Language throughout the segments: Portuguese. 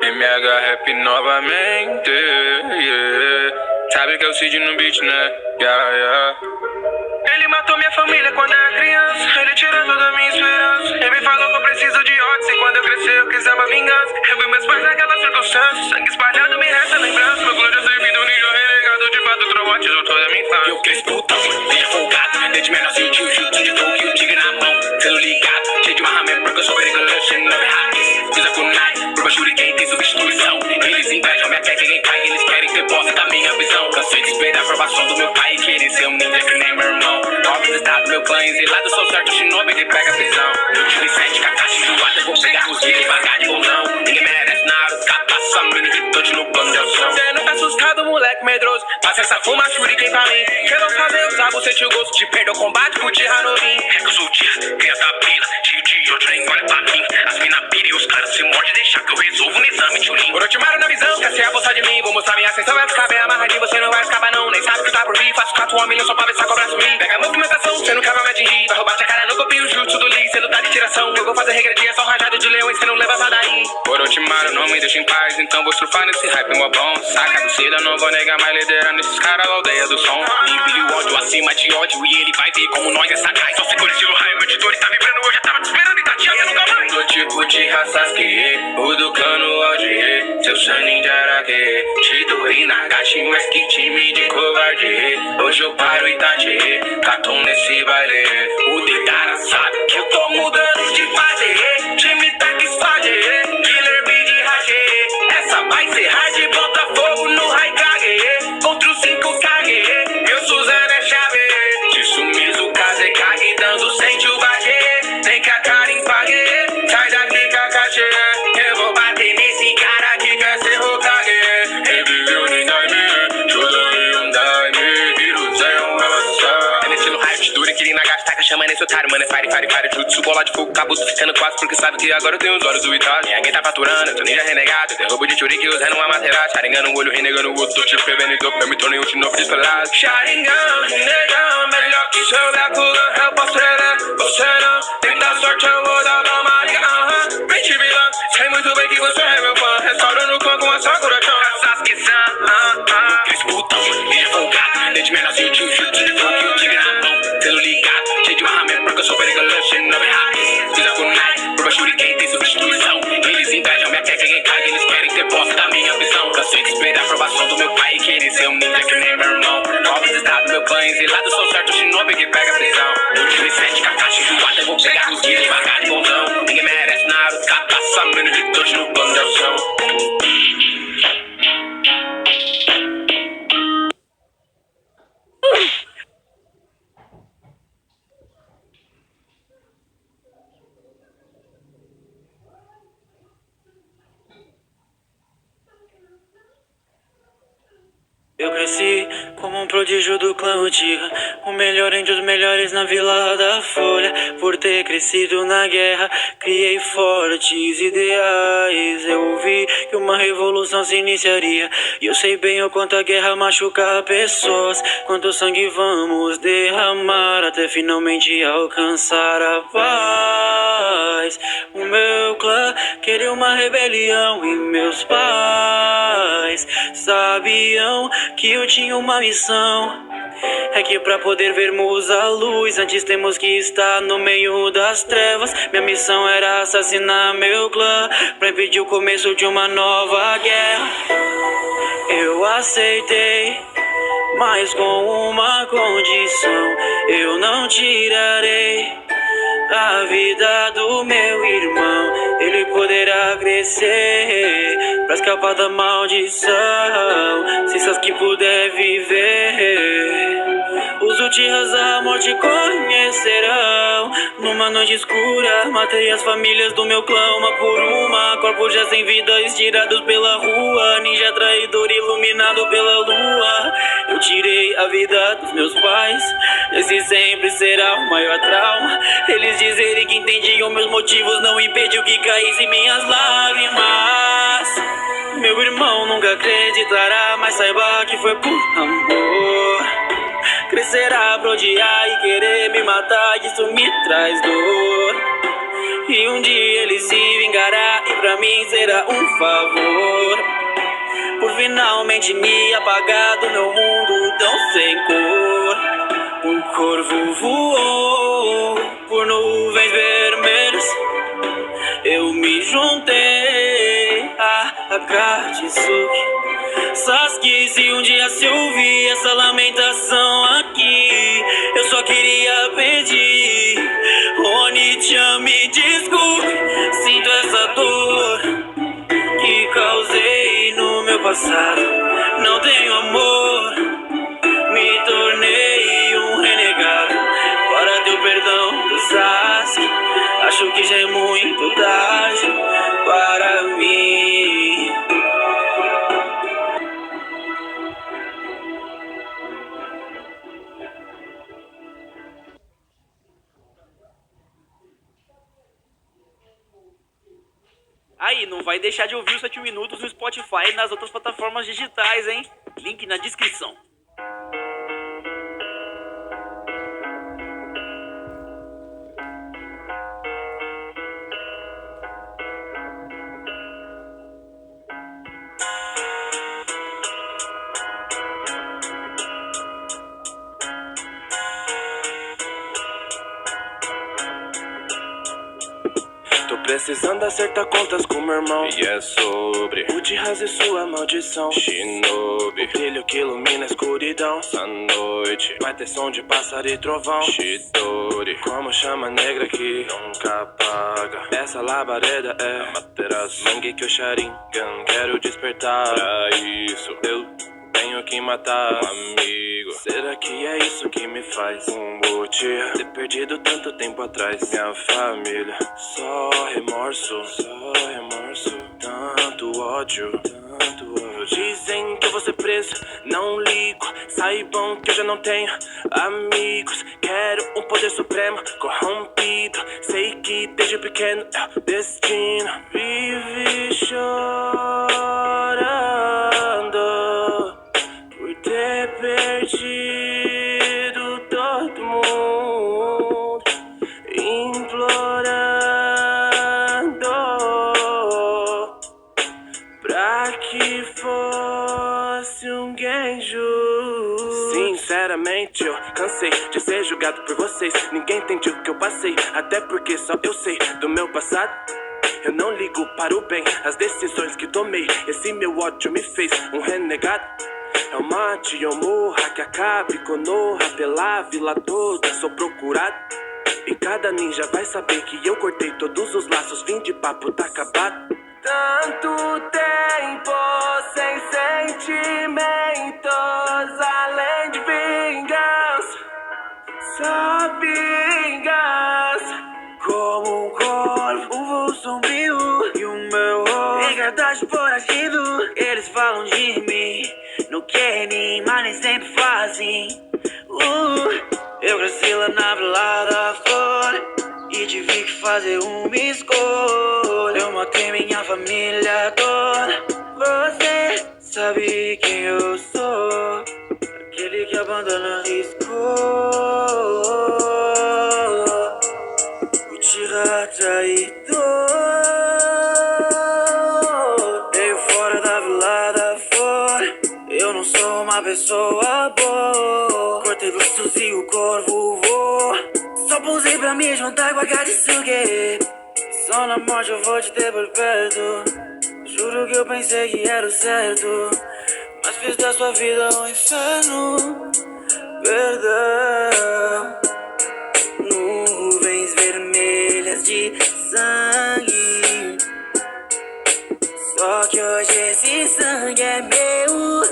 MH Rap novamente, yeah. Sabe que é o Cid no beat, né? Yeah. Ele matou minha família quando era criança. Ele tirou toda a minha esperança. Ele me falou que eu preciso de ódio. E quando eu crescer eu quiser uma vingança. Eu vi meus pais naquela circunstância. Sangue espalhado me resta lembrança. Meu glória servindo um ninja renegado. De fato traumatizou toda a minha infância. Eu cresci putão, desde folgado. Desde menorzinho tinha o jutsu de Tokyo, o tigre na mão. Sendo ligado, cheio de marramento porque eu sou perigoso. Não é raiz, fiz a kunai. Por baixo de quem tem substituição. Eles invejam minha técnica, quem cai. Eles querem ter posse da minha visão. Cansei de esperar a aprovação do meu pai. Querer ser um ninja que nem meu irmão. Óbvio estado, meu clã exilado. Sou certo, o shinobi que pega a prisão. Eu tive 7 Kakashi enjoada. Vou pegar os dias devagar de golão. Ninguém merece Naruto, passa mini de touch no plano de ação. Cê não tá assustado, moleque medroso. Passa essa fuma, shuriken pra mim. Que eu vou fazer usar, você sentir o gosto de perder o combate pro Tira Norin. Eu sou o Tira, criança pila. Cheio de ódio, nem olha pra mim. As mina pira e os caras se mordem. Deixa que eu resolvo no exame, tchurim. Orochimaru na visão, quer ser a bolsa de mim. Vou mostrar minha ascensão, vai ficar bem amarradinho. Você não vai escapar não, nem sabe o que tá por vir. Faço 4 homens só pra ver se cobra mim. Pega a movimentação, você nunca vai me atingir. Vai roubar tua cara, não copio o jutsu do Lee. Cê lutar de tiração, eu vou fazer regredir. É só rajado de leão e cê não leva essa daí. Orochimaru não me deixa em paz, então vou surfar nesse hype mó bom. Saca do cedo, eu não vou negar mais liderando esses caras da aldeia do som. Empilhe o ódio acima de ódio e ele vai ver como nós é sagaz. Só segura estilo raio, meu editor está vibrando. Eu já tava te esperando e tá te nunca mais. Do tipo de raças que o do cano Aldi, seu Sanin de Arake, Chidori Nagashi, mas que time de covarde. Hoje eu paro e Itachi, Katon nesse baile. O Deidara sabe que eu tô mudando de fase. Time tá que fade, Killer B de Rage. Essa vai ser hard, bota fogo no Raikage. Contra o 5Kage, eu sou Zé Chave. De sumiço, Kazekage, dando sente o baque. Tem que a cara empague, sai daqui Kakashi. Eu vou bater nesse cara que quer ser Hokage. Reviveu Nindaime, Shodan Yondaime, Hiruzen Havassá. É nesse estilo raio, Chidori, Kirin Nagashi, Taka chama nesse otário. Mano, é fire, jutsu, bola de fogo, Kabuto ficando quase porque sabe que agora eu tenho os olhos do Itachi. Ninguém tá faturando, eu tô ninja renegado. Eu derrubo de Churiki usando uma Maserati. Sharingan no olho, renegando o outro, tô te prevenido. Eu me tornei um shinobi descolado. Sharingan, renegão, melhor que seu Byakugan. Eu posso ser, você não. Tenta sorte, eu vou dar uma liga. Vem te vilã, sei muito bem que você é meu fã. Restauro no clã com a Sakura-chan. Sasuke-san, Cris putão, ninja folgado. Desde menorzinho tinha o jutsu de Tokyo, o tigre na mão. Sendo ligado, cheio de marramento porque eu sou perigoso. Não é raiz, fiz a kunai. Por baixo de quem tem substituição. Eles invejam minha técnica, quem cai. Eles querem ter posse da minha visão. Cansei de esperar a aprovação do meu pai. Querer ser um ninja que nem meu irmão. Óbvio estado, meu clã exilado. Sou certo, o shinobi que pega a prisão. Eu tive 7 Kakashi enjoada. Eu vou pegar os dias devagar de golão. Ninguém merece Naruto, passa menos de dois no plano de ação. Eu cresci como um prodígio do clã Uchiha, o melhor entre os melhores na Vila da Folha. Por ter crescido na guerra, criei fortes ideais. Eu ouvi que uma revolução se iniciaria, e eu sei bem o quanto a guerra machuca pessoas. Quanto sangue vamos derramar até finalmente alcançar a paz. O meu clã queria uma rebelião e meus pais sabiam que eu tinha uma missão. É que pra poder vermos a luz, antes temos que estar no meio das trevas. Minha missão era assassinar meu clã, pra impedir o começo de uma nova guerra. Eu aceitei, mas com uma condição: eu não tirarei a vida do meu irmão. Ele poderá crescer pra escapar da maldição, se Sasuke puder viver. Os Uchihas a morte conhecerão. Numa noite escura, matei as famílias do meu clã uma por uma. Corpos já sem vida, estirados pela rua. Ninja traidor iluminado pela lua. Eu tirei a vida dos meus pais, esse sempre será o maior trauma. Eles dizerem que entendiam meus motivos não impediu que caíssem minhas lágrimas. Meu irmão nunca acreditará, mas saiba que foi por amor. Crescerá pra odiar e querer me matar, isso me traz dor. E um dia ele se vingará e pra mim será um favor por finalmente me apagar do meu mundo tão sem cor. O corvo voou por nuvens vermelhas, eu me juntei a Akatsuki Sasuke. Se um dia se ouvir essa lamentação aqui, eu só queria pedir, Oni-chan, me desculpe, sinto essa dor que causei no meu passado. Não tenho amor, me tornei um renegado. Para teu perdão do Sasuke, acho que já é muito tarde para mim. Aí, não vai deixar de ouvir os 7 minutos no Spotify e nas outras plataformas digitais, hein? Link na descrição. Tô precisando acertar contas com meu irmão, e é sobre Uchiha e sua maldição. Shinobi, o brilho que ilumina a escuridão. Essa noite vai ter som de pássaro e trovão. Chidori, como chama negra que nunca apaga. Essa labareda é Amaterasu, Mangekyo Sharingan. Quero despertar, pra isso eu tenho que matar um amigo. Será que é isso que me faz um Uchiha ter perdido tanto tempo atrás? Minha família, só remorso, tanto ódio, Dizem que eu vou ser preso, não ligo. Saibam que eu já não tenho amigos. Quero um poder supremo, corrompido. Sei que desde pequeno é o destino. Vive chorando por ter perdido todo mundo, implorando pra que fosse um Genju. Sinceramente eu cansei de ser julgado por vocês. Ninguém entende o que eu passei, até porque só eu sei do meu passado. Eu não ligo para o bem, as decisões que tomei. Esse meu ódio me fez um renegado. É o mate ou morra que acabe Konoha pela vila toda. Sou procurado e cada ninja vai saber que eu cortei todos os laços. Fim de papo, tá acabado. Tanto tempo sem sentimentos, além de vingança, só vingança. Como um corvo, um voo sombrio e o meu regardagem foragido. Eles falam de mim no Kenny, mas nem sempre fazem. Eu cresci lá na balada fora e tive que fazer uma escolha. Eu matei minha família toda. Você sabe quem eu sou? Aquele que abandona a escola. Uchiha traidor. Veio fora da balada fora. Eu não sou uma pessoa boa. Cortei lustos e o corvo voa. Só pousei pra me juntar com a Akatsuki. Só na morte eu vou te ter por perto. Juro que eu pensei que era o certo, mas fiz da sua vida um inferno. Perdão. Nuvens vermelhas de sangue. Só que hoje esse sangue é meu.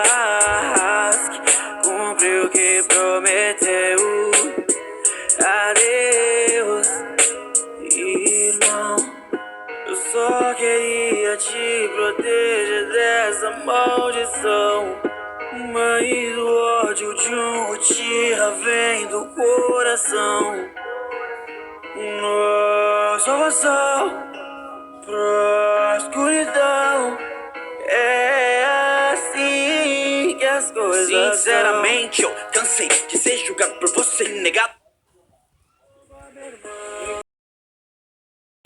Sasuke cumpriu o que prometeu. Adeus, irmão. Eu só queria te proteger dessa maldição, mas o ódio de um Uchiha vem do coração. Nossa razão pra escuridão. É assim que as coisas Sinceramente, eu cansei de ser julgado por você, negado.